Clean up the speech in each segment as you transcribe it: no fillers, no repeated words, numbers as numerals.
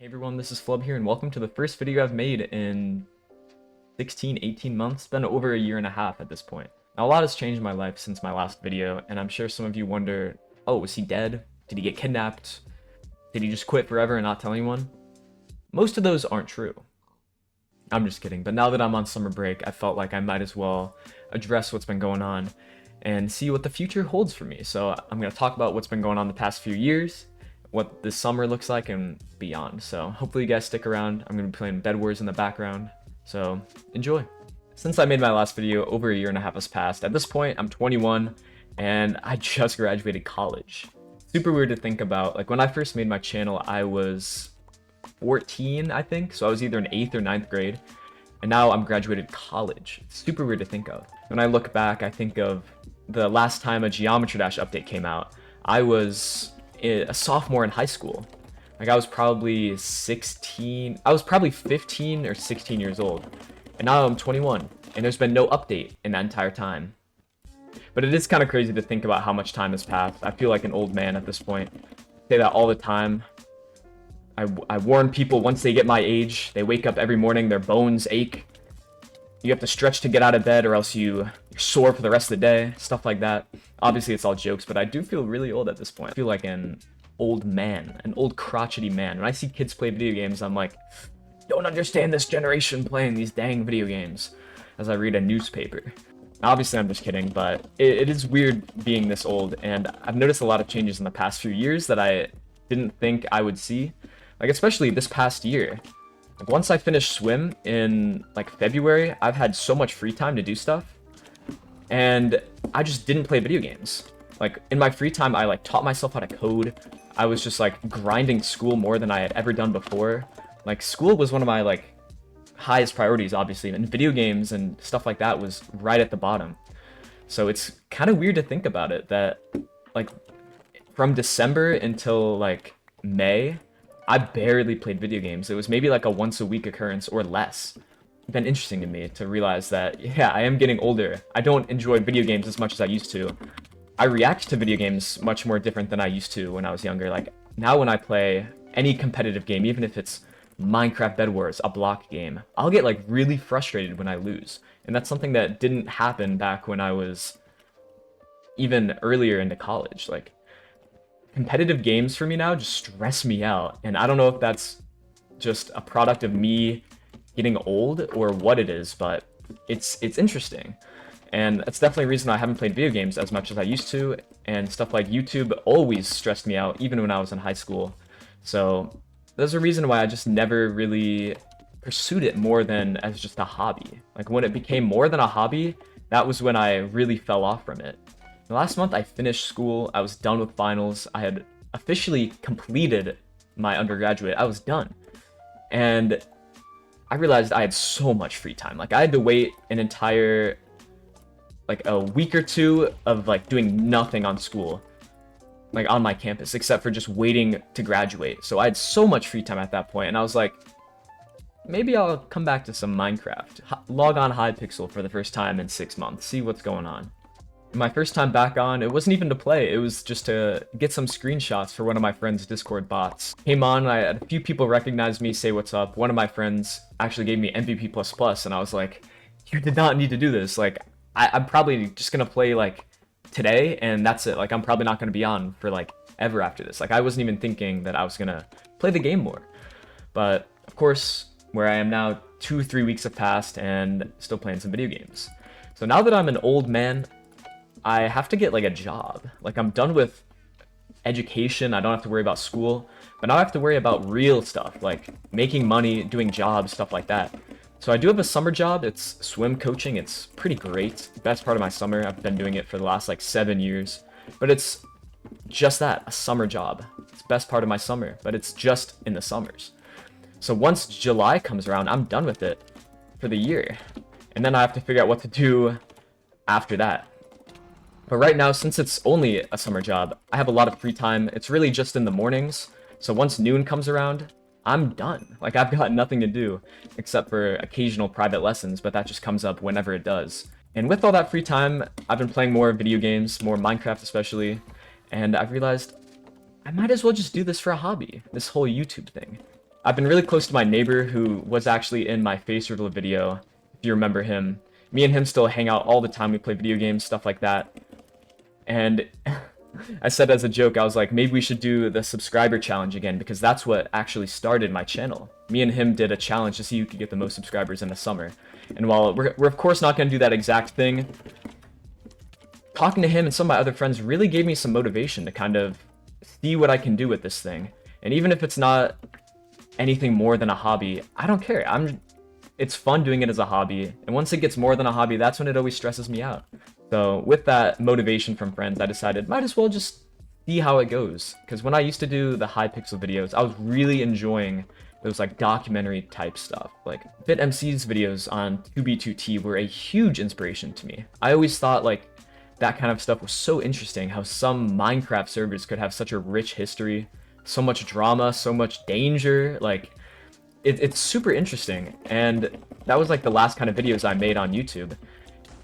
Hey everyone, this is Flub here, and welcome to the first video I've made in 16, 18 months. It's been over a year and a half at this point. Now, a lot has changed in my life since my last video, and I'm sure some of you wonder, oh, was he dead? Did he get kidnapped? Did he just quit forever and not tell anyone? Most of those aren't true. I'm just kidding, but now that I'm on summer break, I felt like I might as well address what's been going on and see what the future holds for me. So I'm going to talk about what's been going on the past few years, what this summer looks like, and beyond. So hopefully you guys stick around. I'm going to be playing Bed Wars in the background, so enjoy. Since I made my last video, over a year and a half has passed. At this point, I'm 21, and I just graduated college. Super weird to think about. Like, when I first made my channel, I was 14, I think, so I was either in 8th or 9th grade, and now I'm graduated college. It's super weird to think of. When I look back, I think of the last time a Geometry Dash update came out. I was a sophomore in high school. Like, I was probably 16, I was probably 15 or 16 years old, and now I'm 21, and there's been no update in that entire time. But it is kind of crazy to think about how much time has passed. I feel like an old man at this point. I say that all the time. I warn people, once they get my age, they wake up every morning, their bones ache. You have to stretch to get out of bed, or else you're sore for the rest of the day, stuff like that. Obviously, it's all jokes, but I do feel really old at this point. I feel like an old man, an old crotchety man. When I see kids play video games, I'm like, don't understand this generation playing these dang video games, as I read a newspaper. Obviously, I'm just kidding, but it is weird being this old, and I've noticed a lot of changes in the past few years that I didn't think I would see. Like, especially this past year. Like, once I finished swim in, like, February, I've had so much free time to do stuff, and I just didn't play video games. Like, in my free time, I, like, taught myself how to code. I was just, like, grinding school more than I had ever done before. Like, school was one of my, like, highest priorities, obviously, and video games and stuff like that was right at the bottom. So it's kind of weird to think about it, that, like, from December until, like, May, I barely played video games. It was maybe like a once-a-week occurrence or less. It's been interesting to me to realize that, yeah, I am getting older. I don't enjoy video games as much as I used to. I react to video games much more different than I used to when I was younger. Like, now when I play any competitive game, even if it's Minecraft Bed Wars, a block game, I'll get, like, really frustrated when I lose. And that's something that didn't happen back when I was even earlier into college. Like, competitive games for me now just stress me out, and I don't know if that's just a product of me getting old or what it is, but it's interesting. And that's definitely a reason I haven't played video games as much as I used to, and stuff like YouTube always stressed me out, even when I was in high school. So there's a reason why I just never really pursued it more than as just a hobby. Like, when it became more than a hobby, that was when I really fell off from it. Last month, I finished school. I was done with finals. I had officially completed my undergraduate. I was done. And I realized I had so much free time. Like, I had to wait an entire, like, a week or two of, like, doing nothing on school, like, on my campus, except for just waiting to graduate. So I had so much free time at that point, and I was like, maybe I'll come back to some Minecraft. Log on Hypixel for the first time in 6 months, see what's going on. My first time back on, it wasn't even to play, it was just to get some screenshots for one of my friend's Discord bots. Came on, I had a few people recognize me, say what's up. One of my friends actually gave me MVP++, and I was like, you did not need to do this. Like, I'm probably just gonna play, like, today, and that's it. Like, I'm probably not gonna be on for, like, ever after this. Like, I wasn't even thinking that I was gonna play the game more. But, of course, where I am now, 2-3 weeks have passed, and still playing some video games. So now that I'm an old man, I have to get, like, a job. Like, I'm done with education, I don't have to worry about school, but now I have to worry about real stuff, like making money, doing jobs, stuff like that. So I do have a summer job. It's swim coaching. It's pretty great. Best part of my summer. I've been doing it for the last, like, 7 years, but it's just that, a summer job. It's best part of my summer, but it's just in the summers. So once July comes around, I'm done with it for the year, and then I have to figure out what to do after that. But right now, since it's only a summer job, I have a lot of free time. It's really just in the mornings. So once noon comes around, I'm done. Like, I've got nothing to do except for occasional private lessons, but that just comes up whenever it does. And with all that free time, I've been playing more video games, more Minecraft especially, and I've realized I might as well just do this for a hobby, this whole YouTube thing. I've been really close to my neighbor who was actually in my face reveal video, if you remember him. Me and him still hang out all the time. We play video games, stuff like that. And I said as a joke, I was like, maybe we should do the subscriber challenge again, because that's what actually started my channel. Me and him did a challenge to see who could get the most subscribers in the summer. And while we're of course not going to do that exact thing, talking to him and some of my other friends really gave me some motivation to kind of see what I can do with this thing. And even if it's not anything more than a hobby, I don't care. It's fun doing it as a hobby. And once it gets more than a hobby, that's when it always stresses me out. So with that motivation from friends, I decided might as well just see how it goes. Because when I used to do the Hypixel videos, I was really enjoying those like documentary type stuff. Like BitMC's videos on 2B2T were a huge inspiration to me. I always thought like that kind of stuff was so interesting, how some Minecraft servers could have such a rich history, so much drama, so much danger. Like it's super interesting. And that was like the last kind of videos I made on YouTube.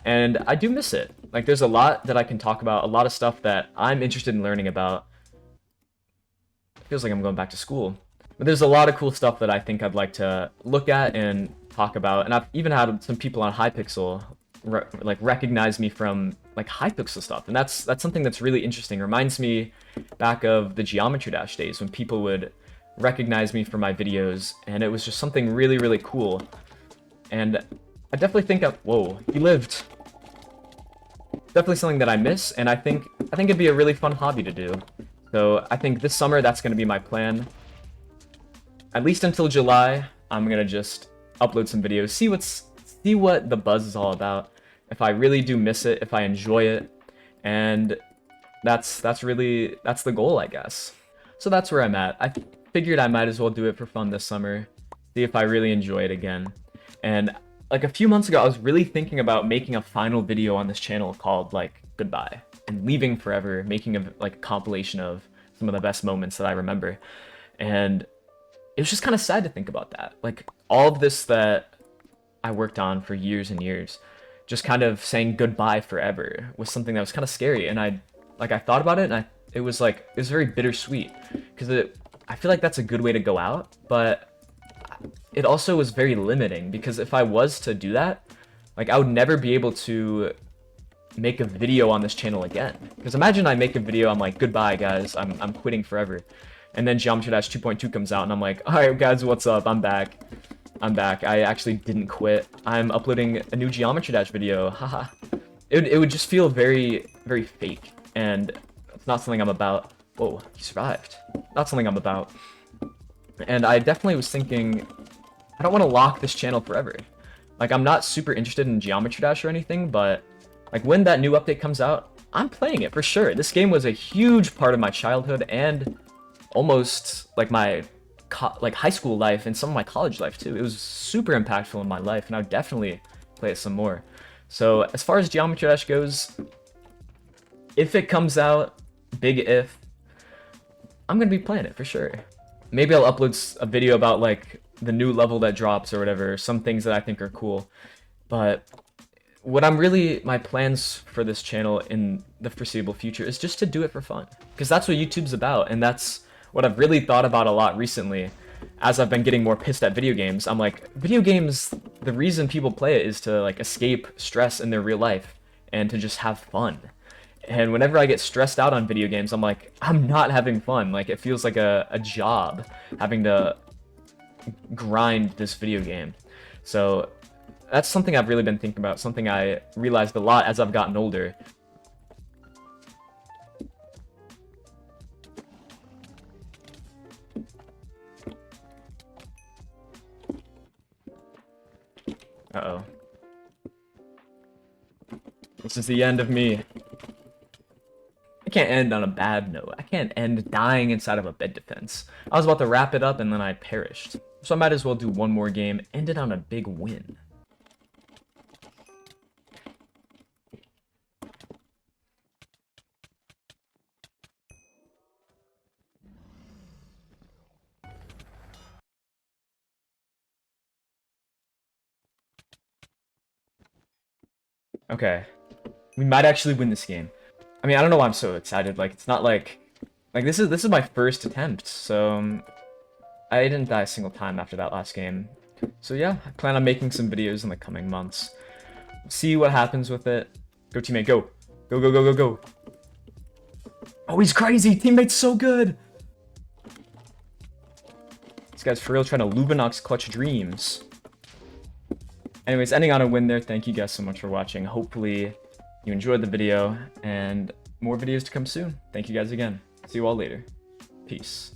And I do miss it. Like, there's a lot that I can talk about, a lot of stuff that I'm interested in learning about. It feels like I'm going back to school. But there's a lot of cool stuff that I think I'd like to look at and talk about. And I've even had some people on Hypixel recognize me from like Hypixel stuff. And that's something that's really interesting. It reminds me back of the Geometry Dash days when people would recognize me for my videos. And it was just something really, really cool. And I definitely think whoa, he lived. Definitely something that I miss, and I think it'd be a really fun hobby to do. So I think this summer that's going to be my plan. At least until July, I'm going to just upload some videos, see what the buzz is all about. If I really do miss it, if I enjoy it, and that's the goal, I guess. So that's where I'm at. I figured I might as well do it for fun this summer, see if I really enjoy it again. And like a few months ago, I was really thinking about making a final video on this channel called like goodbye and leaving forever, making a like compilation of some of the best moments that I remember. And it was just kind of sad to think about that. Like all of this that I worked on for years and years, just kind of saying goodbye forever was something that was kind of scary. And I thought about it, and it was very bittersweet, because I feel like that's a good way to go out, but it also was very limiting, because if I was to do that, like I would never be able to make a video on this channel again. Because imagine I make a video, I'm like, goodbye guys, I'm quitting forever. And then Geometry Dash 2.2 comes out and I'm like, alright guys, what's up? I'm back. I actually didn't quit. I'm uploading a new Geometry Dash video. Haha. It would just feel very, very fake. And it's not something I'm about. Whoa, he survived. Not something I'm about. And I definitely was thinking, I don't want to lock this channel forever. Like, I'm not super interested in Geometry Dash or anything, but like when that new update comes out, I'm playing it for sure. This game was a huge part of my childhood and almost like my high school life and some of my college life too. It was super impactful in my life, and I would definitely play it some more. So as far as Geometry Dash goes, if it comes out, big if, I'm gonna be playing it for sure. Maybe I'll upload a video about like the new level that drops or whatever, some things that I think are cool. But what my plans for this channel in the foreseeable future is just to do it for fun. Because that's what YouTube's about, and that's what I've really thought about a lot recently. As I've been getting more pissed at video games, I'm like, video games, the reason people play it is to like escape stress in their real life and to just have fun. And whenever I get stressed out on video games, I'm like, I'm not having fun. Like, it feels like a job having to grind this video game. So that's something I've really been thinking about, something I realized a lot as I've gotten older. Uh-oh. This is the end of me. I can't end on a bad note. I can't end dying inside of a bed defense. I was about to wrap it up and then I perished. So I might as well do one more game, end it on a big win. Okay. We might actually win this game. I mean, I don't know why I'm so excited. Like, it's not like this is my first attempt, so I didn't die a single time after that last game. So yeah, I plan on making some videos in the coming months. See what happens with it. Go teammate, go. Go, go, go, go, go. Oh, he's crazy. Teammate's so good. This guy's for real trying to Lubinox clutch dreams. Anyways, ending on a win there. Thank you guys so much for watching. Hopefully you enjoyed the video, and more videos to come soon. Thank you guys again. See you all later. Peace.